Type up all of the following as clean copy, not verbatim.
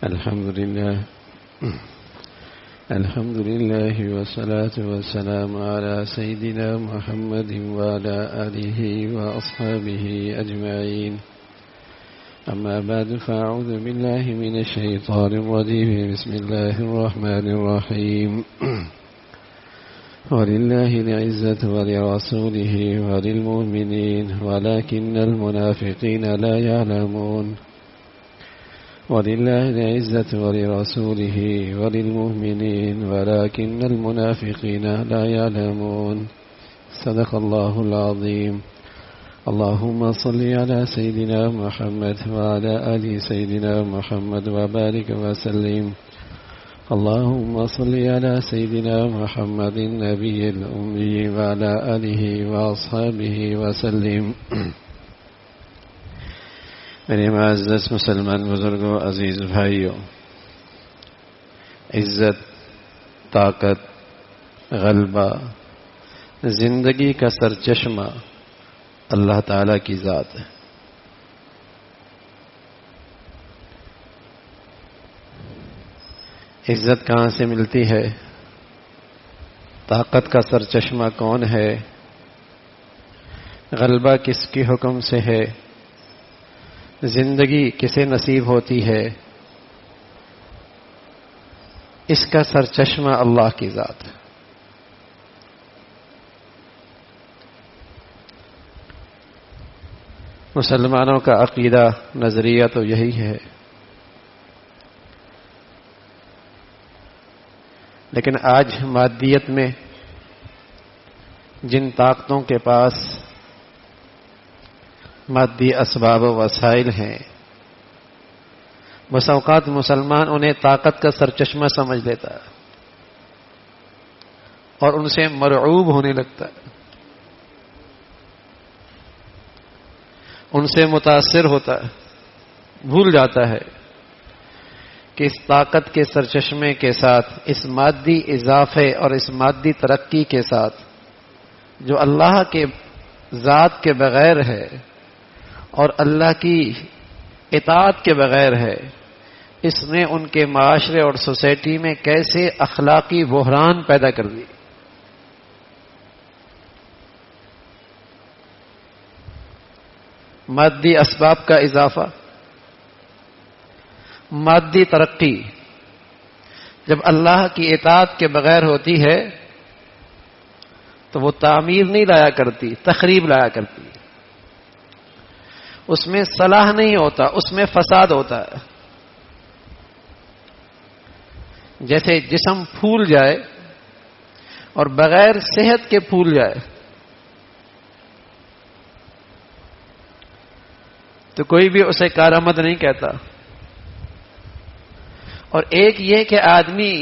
الحمد لله والصلاة والسلام على سيدنا محمد وعلى آله وأصحابه أجمعين. أما بعد فأعوذ بالله من الشيطان الرجيم. بسم الله الرحمن الرحيم. ولله العزة ولرسوله وللمؤمنين ولكن المنافقين لا يعلمون. ولله العزة ولرسوله وللمؤمنين ولكن المنافقين لا يعلمون. صدق الله العظيم. اللهم صل على سيدنا محمد وعلى آل سيدنا محمد وبارك وسلم. اللهم صل على سيدنا محمد النبي الأمي وعلى آله وأصحابه وسلم. میرے معزز مسلمان بزرگوں، عزیز بھائیوں، عزت، طاقت، غلبہ، زندگی کا سرچشمہ اللہ تعالی کی ذات ہے. عزت کہاں سے ملتی ہے؟ طاقت کا سرچشمہ کون ہے؟ غلبہ کس کے حکم سے ہے؟ زندگی کسے نصیب ہوتی ہے؟ اس کا سرچشمہ اللہ کی ذات ہے. مسلمانوں کا عقیدہ، نظریہ تو یہی ہے، لیکن آج مادیت میں جن طاقتوں کے پاس مادی اسباب و وسائل ہیں، بس اوقات مسلمان انہیں طاقت کا سرچشمہ سمجھ لیتا ہے اور ان سے مرعوب ہونے لگتا ہے، ان سے متاثر ہوتا ہے، بھول جاتا ہے کہ اس طاقت کے سرچشمے کے ساتھ، اس مادی اضافے اور اس مادی ترقی کے ساتھ جو اللہ کے ذات کے بغیر ہے اور اللہ کی اطاعت کے بغیر ہے، اس نے ان کے معاشرے اور سوسائٹی میں کیسے اخلاقی بحران پیدا کر دی. مادی اسباب کا اضافہ، مادی ترقی جب اللہ کی اطاعت کے بغیر ہوتی ہے تو وہ تعمیر نہیں لایا کرتی، تخریب لایا کرتی. اس میں صلاح نہیں ہوتا، اس میں فساد ہوتا ہے. جیسے جسم پھول جائے اور بغیر صحت کے پھول جائے تو کوئی بھی اسے کارآمد نہیں کہتا. اور ایک یہ کہ آدمی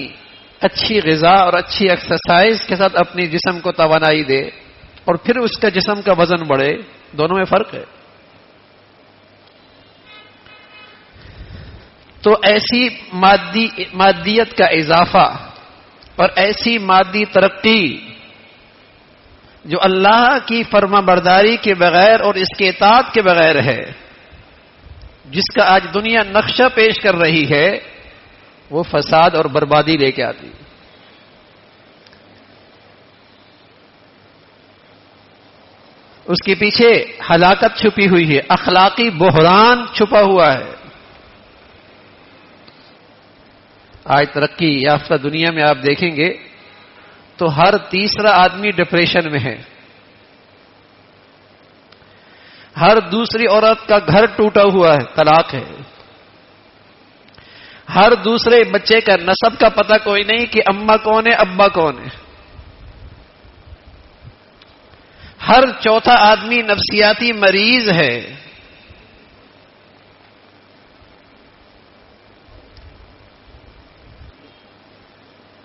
اچھی غذا اور اچھی ایکسرسائز کے ساتھ اپنی جسم کو توانائی دے اور پھر اس کا جسم کا وزن بڑھے، دونوں میں فرق ہے. تو ایسی مادیت کا اضافہ اور ایسی مادی ترقی جو اللہ کی فرما برداری کے بغیر اور اس کے اطاعت کے بغیر ہے، جس کا آج دنیا نقشہ پیش کر رہی ہے، وہ فساد اور بربادی لے کے آتی. اس کے پیچھے ہلاکت چھپی ہوئی ہے، اخلاقی بحران چھپا ہوا ہے. آج ترقی یافتہ دنیا میں آپ دیکھیں گے تو ہر تیسرا آدمی ڈپریشن میں ہے، ہر دوسری عورت کا گھر ٹوٹا ہوا ہے، طلاق ہے، ہر دوسرے بچے کا نسب کا پتہ کوئی نہیں کہ اماں کون ہے، ابا کون ہے. ہر چوتھا آدمی نفسیاتی مریض ہے.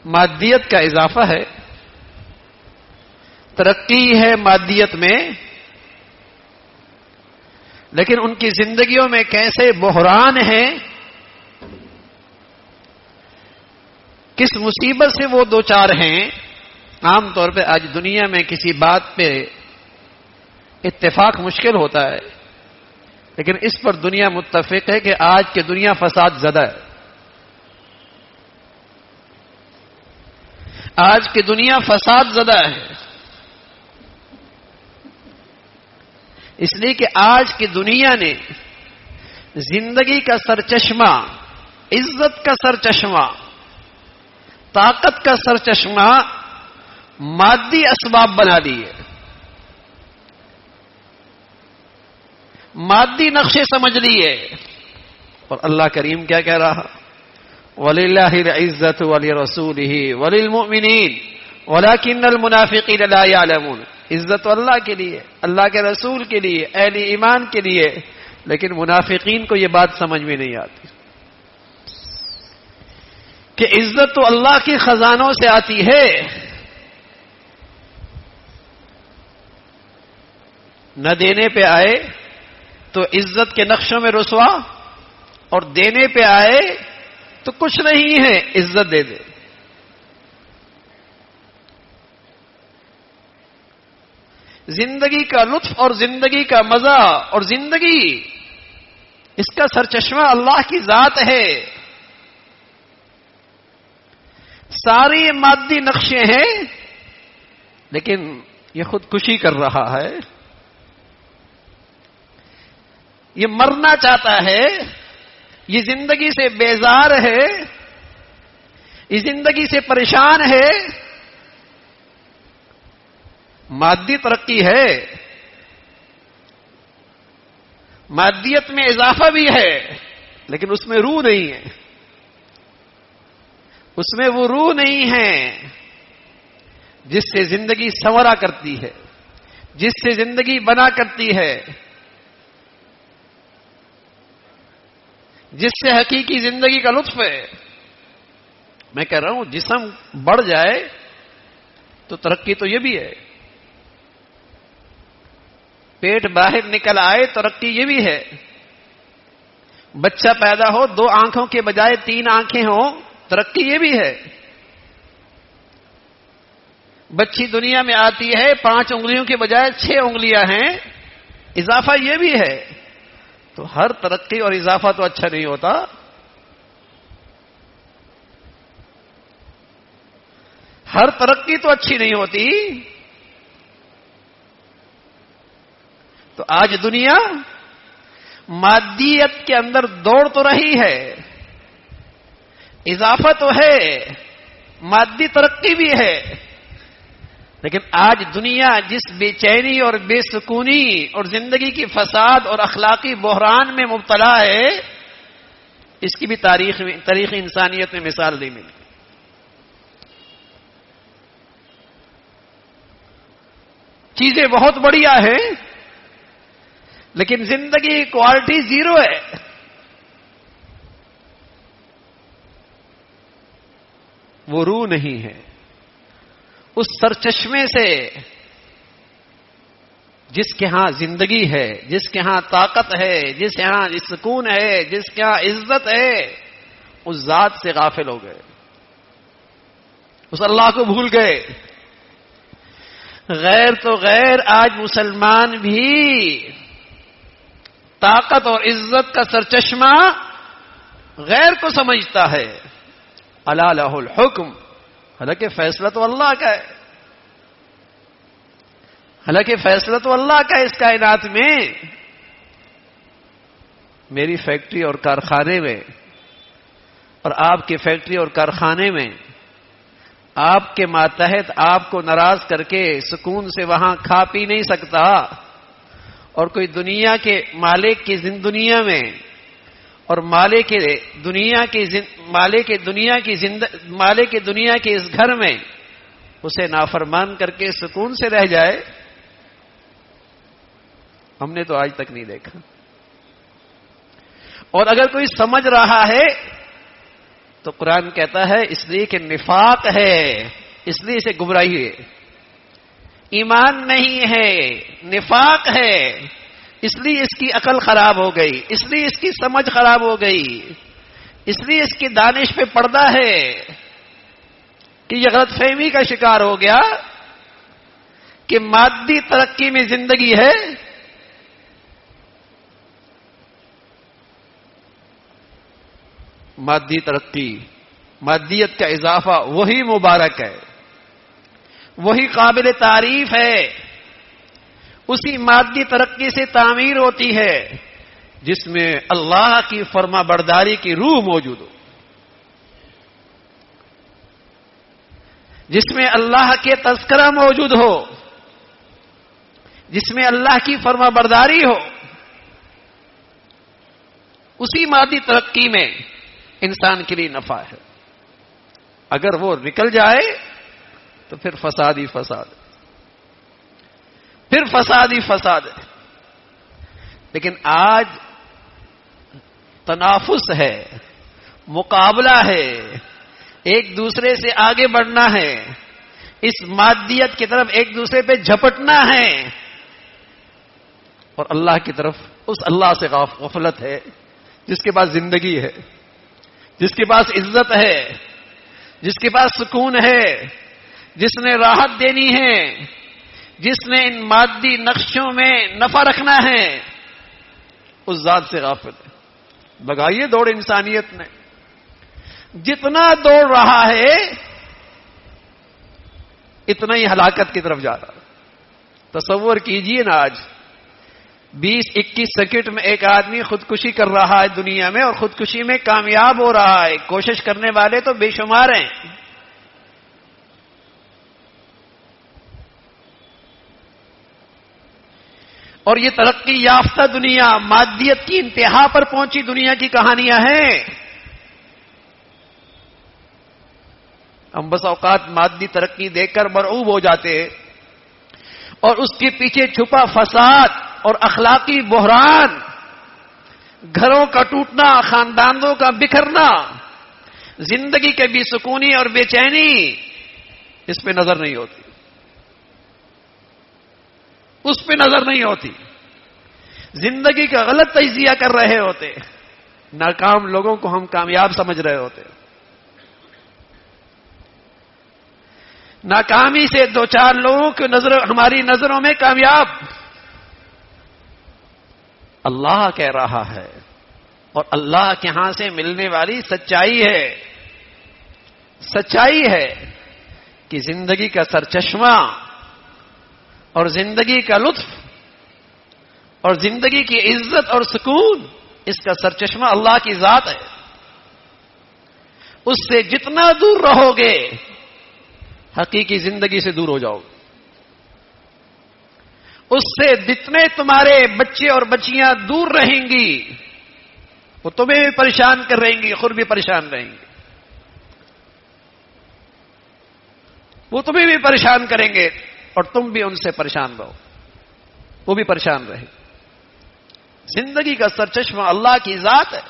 مادیت کا اضافہ ہے، ترقی ہے مادیت میں، لیکن ان کی زندگیوں میں کیسے بحران ہیں، کس مصیبت سے وہ دوچار ہیں. عام طور پہ آج دنیا میں کسی بات پہ اتفاق مشکل ہوتا ہے، لیکن اس پر دنیا متفق ہے کہ آج کی دنیا فساد زدہ ہے. آج کی دنیا فساد زدہ ہے، اس لیے کہ آج کی دنیا نے زندگی کا سرچشمہ، عزت کا سرچشمہ، طاقت کا سرچشمہ مادی اسباب بنا لیے، مادی نقشے سمجھ لیے۔ اور اللہ کریم کیا کہہ رہا؟ وَلِلَّهِ الْعِزَّةُ وَلِرَسُولِهِ وَلِلْمُؤْمِنِينَ وَلَكِنَّ الْمُنَافِقِينَ لَا يَعْلَمُونَ۔ عزت تو اللہ کے لیے، اللہ کے رسول کے لیے، اہل ایمان کے لیے، لیکن منافقین کو یہ بات سمجھ میں نہیں آتی کہ عزت تو اللہ کے خزانوں سے آتی ہے، نہ دینے پہ آئے تو عزت کے نقشوں میں رسوا، اور دینے پہ آئے تو کچھ نہیں ہے، عزت دے دے۔ زندگی کا لطف اور زندگی کا مزہ اور زندگی، اس کا سرچشمہ اللہ کی ذات ہے۔ سارے مادی نقشے ہیں، لیکن یہ خودکشی کر رہا ہے، یہ مرنا چاہتا ہے، یہ زندگی سے بیزار ہے، یہ زندگی سے پریشان ہے۔ مادی ترقی ہے، مادیت میں اضافہ بھی ہے، لیکن اس میں روح نہیں ہے، اس میں وہ روح نہیں ہے جس سے زندگی سنورا کرتی ہے، جس سے زندگی بنا کرتی ہے، جس سے حقیقی زندگی کا لطف ہے۔ میں کہہ رہا ہوں جسم بڑھ جائے تو ترقی تو یہ بھی ہے، پیٹ باہر نکل آئے ترقی یہ بھی ہے، بچہ پیدا ہو 2 آنکھوں کے بجائے 3 آنکھیں ہوں ترقی یہ بھی ہے، بچی دنیا میں آتی ہے 5 انگلیوں کے بجائے 6 انگلیاں ہیں، اضافہ یہ بھی ہے۔ تو ہر ترقی اور اضافہ تو اچھا نہیں ہوتا، ہر ترقی تو اچھی نہیں ہوتی۔ تو آج دنیا مادیت کے اندر دوڑ تو رہی ہے، اضافہ تو ہے، مادی ترقی بھی ہے، لیکن آج دنیا جس بے چینی اور بے سکونی اور زندگی کی فساد اور اخلاقی بحران میں مبتلا ہے، اس کی بھی تاریخ انسانیت میں مثال نہیں ملی۔ چیزیں بہت بڑھیا ہیں، لیکن زندگی کی کوالٹی 0 ہے۔ وہ روح نہیں ہے، اس سرچشمے سے جس کے ہاں زندگی ہے، جس کے ہاں طاقت ہے، جس کے ہاں سکون ہے، جس کے ہاں عزت ہے، اس ذات سے غافل ہو گئے، اس اللہ کو بھول گئے۔ غیر تو غیر، آج مسلمان بھی طاقت اور عزت کا سرچشمہ غیر کو سمجھتا ہے۔ الا لہ الحکم، حالانکہ فیصلہ تو اللہ کا ہے، حالانکہ فیصلہ تو اللہ کا ہے اس کائنات میں۔ میری فیکٹری اور کارخانے میں اور آپ کی فیکٹری اور کارخانے میں آپ کے ماتحت آپ کو ناراض کر کے سکون سے وہاں کھا پی نہیں سکتا، اور کوئی دنیا کے مالک کی دنیا میں اور مالک دنیا کے اس گھر میں اسے نافرمان کر کے سکون سے رہ جائے، ہم نے تو آج تک نہیں دیکھا۔ اور اگر کوئی سمجھ رہا ہے تو قرآن کہتا ہے اس لیے کہ نفاق ہے، اس لیے اسے گمراہی ہے، ایمان نہیں ہے، نفاق ہے، اس لیے اس کی عقل خراب ہو گئی، اس لیے اس کی سمجھ خراب ہو گئی، اس لیے اس کی دانش پہ پردہ ہے کہ یہ غلط فہمی کا شکار ہو گیا کہ مادی ترقی میں زندگی ہے، مادی ترقی، مادیت کا اضافہ وہی مبارک ہے۔ وہی قابل تعریف ہے، اسی مادی ترقی سے تعمیر ہوتی ہے جس میں اللہ کی فرما برداری کی روح موجود ہو، جس میں اللہ کے تذکرہ موجود ہو، جس میں اللہ کی فرما برداری ہو. اسی مادی ترقی میں انسان کے لیے نفع ہے. اگر وہ نکل جائے تو پھر فساد ہی فساد، پھر فساد ہی فساد ہے. لیکن آج تنافس ہے، مقابلہ ہے، ایک دوسرے سے آگے بڑھنا ہے، اس مادیت کی طرف ایک دوسرے پہ جھپٹنا ہے، اور اللہ کی طرف اس اللہ سے غفلت ہے جس کے پاس زندگی ہے، جس کے پاس عزت ہے، جس کے پاس سکون ہے، جس نے راحت دینی ہے، جس نے ان مادی نقشوں میں نفع رکھنا ہے، اس ذات سے غافل ہے. لگائیے دوڑ انسانیت نے، جتنا دوڑ رہا ہے اتنا ہی ہلاکت کی طرف جا رہا ہے. تصور کیجئے نا، آج 20-21 سیکنڈ میں ایک آدمی خودکشی کر رہا ہے دنیا میں، اور خودکشی میں کامیاب ہو رہا ہے. کوشش کرنے والے تو بے شمار ہیں. اور یہ ترقی یافتہ دنیا، مادیت کی انتہا پر پہنچی دنیا کی کہانیاں ہیں. ہم بس اوقات مادی ترقی دیکھ کر مرعوب ہو جاتے، اور اس کے پیچھے چھپا فساد اور اخلاقی بحران، گھروں کا ٹوٹنا، خاندانوں کا بکھرنا، زندگی کے بے سکونی اور بے چینی، اس پہ نظر نہیں ہوتی، اس پہ نظر نہیں ہوتی. زندگی کا غلط تجزیہ کر رہے ہوتے، ناکام لوگوں کو ہم کامیاب سمجھ رہے ہوتے. ناکامی سے دو چار لوگوں کی نظر ہماری نظروں میں کامیاب. اللہ کہہ رہا ہے، اور اللہ کے ہاں سے ملنے والی سچائی ہے، سچائی ہے کہ زندگی کا سرچشمہ اور زندگی کا لطف اور زندگی کی عزت اور سکون، اس کا سرچشمہ اللہ کی ذات ہے. اس سے جتنا دور رہو گے حقیقی زندگی سے دور ہو جاؤ گے. اس سے جتنے تمہارے بچے اور بچیاں دور رہیں گی، وہ تمہیں بھی پریشان کر رہیں گی، خود بھی پریشان رہیں گے. وہ تمہیں بھی پریشان کریں گے اور تم بھی ان سے پریشان رہو، وہ بھی پریشان رہے. زندگی کا سرچشمہ اللہ کی ذات ہے،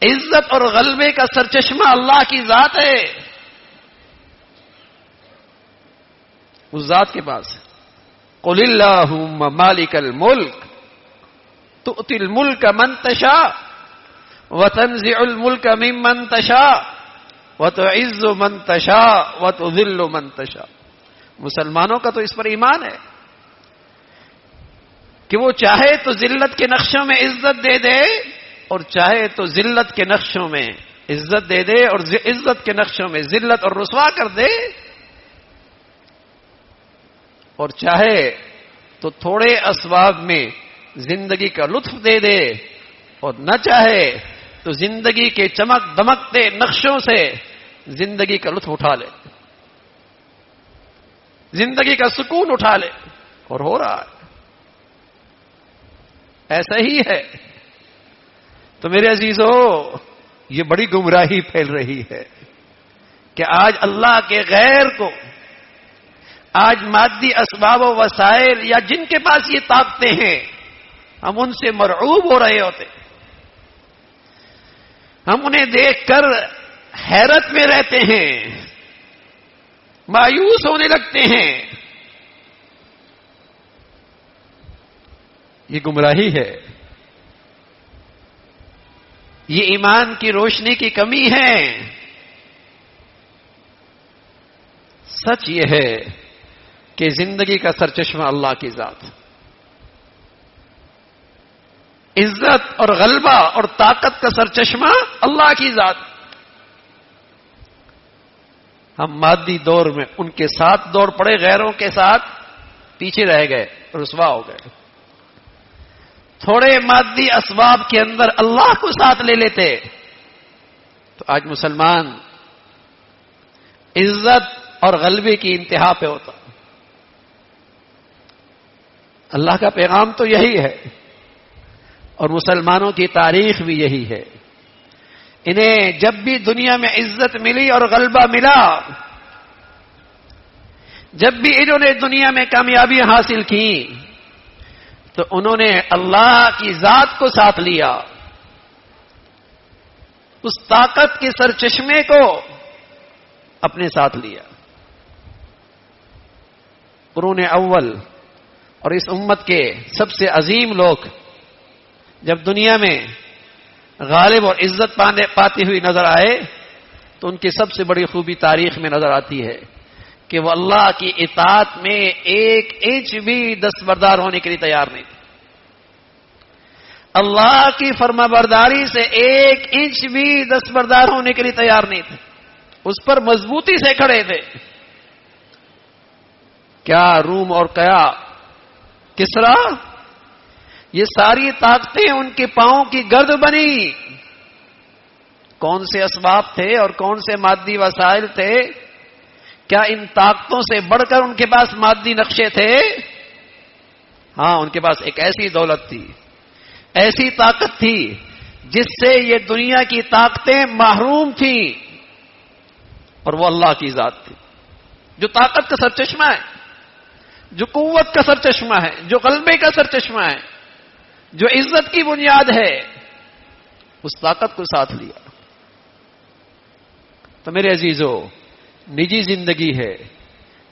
عزت اور غلبے کا سرچشمہ اللہ کی ذات ہے. اس ذات کے پاس ہے. قل اللہم مالک الملک تؤتی الملک من تشاء وتنزع الملک ممن تشاء وتعز من تشاء وتذل من تشاء. مسلمانوں کا تو اس پر ایمان ہے کہ وہ چاہے تو ذلت کے نقشوں میں عزت دے دے، اور چاہے تو ذلت کے نقشوں میں عزت دے دے، اور عزت کے نقشوں میں ذلت اور رسوا کر دے. اور چاہے تو تھوڑے اسباب میں زندگی کا لطف دے دے، اور نہ چاہے تو زندگی کے چمک دمکتے نقشوں سے زندگی کا لطف اٹھا لے، زندگی کا سکون اٹھا لے. اور ہو رہا ہے، ایسا ہی ہے. تو میرے عزیزو، یہ بڑی گمراہی پھیل رہی ہے کہ آج اللہ کے غیر کو، آج مادی اسباب و وسائل یا جن کے پاس یہ طاقتیں ہیں، ہم ان سے مرعوب ہو رہے ہوتے. ہم انہیں دیکھ کر حیرت میں رہتے ہیں، مایوس ہونے لگتے ہیں. یہ گمراہی ہے، یہ ایمان کی روشنی کی کمی ہے. سچ یہ ہے کہ زندگی کا سرچشمہ اللہ کی ذات، عزت اور غلبہ اور طاقت کا سرچشمہ اللہ کی ذات. ہم مادی دور میں ان کے ساتھ دوڑ پڑے، غیروں کے ساتھ پیچھے رہ گئے، رسوا ہو گئے. تھوڑے مادی اسباب کے اندر اللہ کو ساتھ لے لیتے تو آج مسلمان عزت اور غلبے کی انتہا پہ ہوتا. اللہ کا پیغام تو یہی ہے اور مسلمانوں کی تاریخ بھی یہی ہے. انہیں جب بھی دنیا میں عزت ملی اور غلبہ ملا، جب بھی انہوں نے دنیا میں کامیابی حاصل کی تو انہوں نے اللہ کی ذات کو ساتھ لیا، اس طاقت کے سرچشمے کو اپنے ساتھ لیا. قرون اول اور اس امت کے سب سے عظیم لوگ جب دنیا میں غالب اور عزت پاتی ہوئی نظر آئے تو ان کی سب سے بڑی خوبی تاریخ میں نظر آتی ہے کہ وہ اللہ کی اطاعت میں ایک انچ بھی دستبردار ہونے کے لیے تیار نہیں تھے. اللہ کی فرما برداری سے ایک انچ بھی دستبردار ہونے کے لیے تیار نہیں تھے، اس پر مضبوطی سے کھڑے تھے. کیا روم اور کیا کسرا، یہ ساری طاقتیں ان کے پاؤں کی گرد بنی. کون سے اسباب تھے اور کون سے مادی وسائل تھے؟ کیا ان طاقتوں سے بڑھ کر ان کے پاس مادی نقشے تھے؟ ہاں، ان کے پاس ایک ایسی دولت تھی، ایسی طاقت تھی جس سے یہ دنیا کی طاقتیں محروم تھیں، اور وہ اللہ کی ذات تھی جو طاقت کا سرچشمہ ہے، جو قوت کا سرچشمہ ہے، جو غلبے کا سرچشمہ ہے، جو عزت کی بنیاد ہے. اس طاقت کو ساتھ لیا. تو میرے عزیزو، نجی زندگی ہے،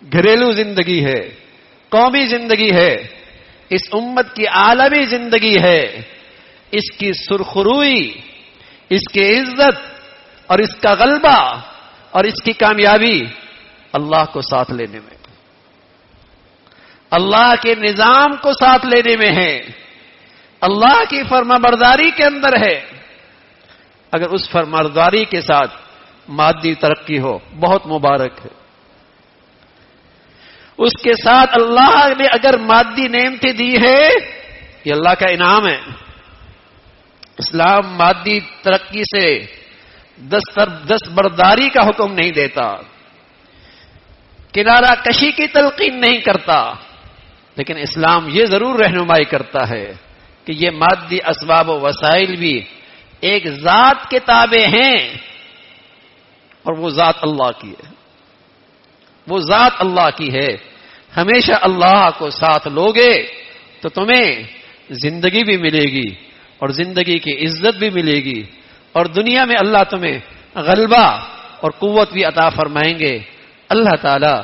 گھریلو زندگی ہے، قومی زندگی ہے، اس امت کی عالمی زندگی ہے. اس کی سرخروئی، اس کی عزت اور اس کا غلبہ اور اس کی کامیابی اللہ کو ساتھ لینے میں، اللہ کے نظام کو ساتھ لینے میں ہے، اللہ کی فرما برداری کے اندر ہے. اگر اس فرما برداری کے ساتھ مادی ترقی ہو، بہت مبارک ہے. اس کے ساتھ اللہ نے اگر مادی نعمتیں دی ہے، یہ اللہ کا انعام ہے. اسلام مادی ترقی سے دستبرداری کا حکم نہیں دیتا، کنارہ کشی کی تلقین نہیں کرتا، لیکن اسلام یہ ضرور رہنمائی کرتا ہے کہ یہ مادی اسباب و وسائل بھی ایک ذات کے تابع ہیں، اور وہ ذات اللہ کی ہے. وہ ذات اللہ کی ہے. ہمیشہ اللہ کو ساتھ لوگے تو تمہیں زندگی بھی ملے گی اور زندگی کی عزت بھی ملے گی، اور دنیا میں اللہ تمہیں غلبہ اور قوت بھی عطا فرمائیں گے. اللہ تعالی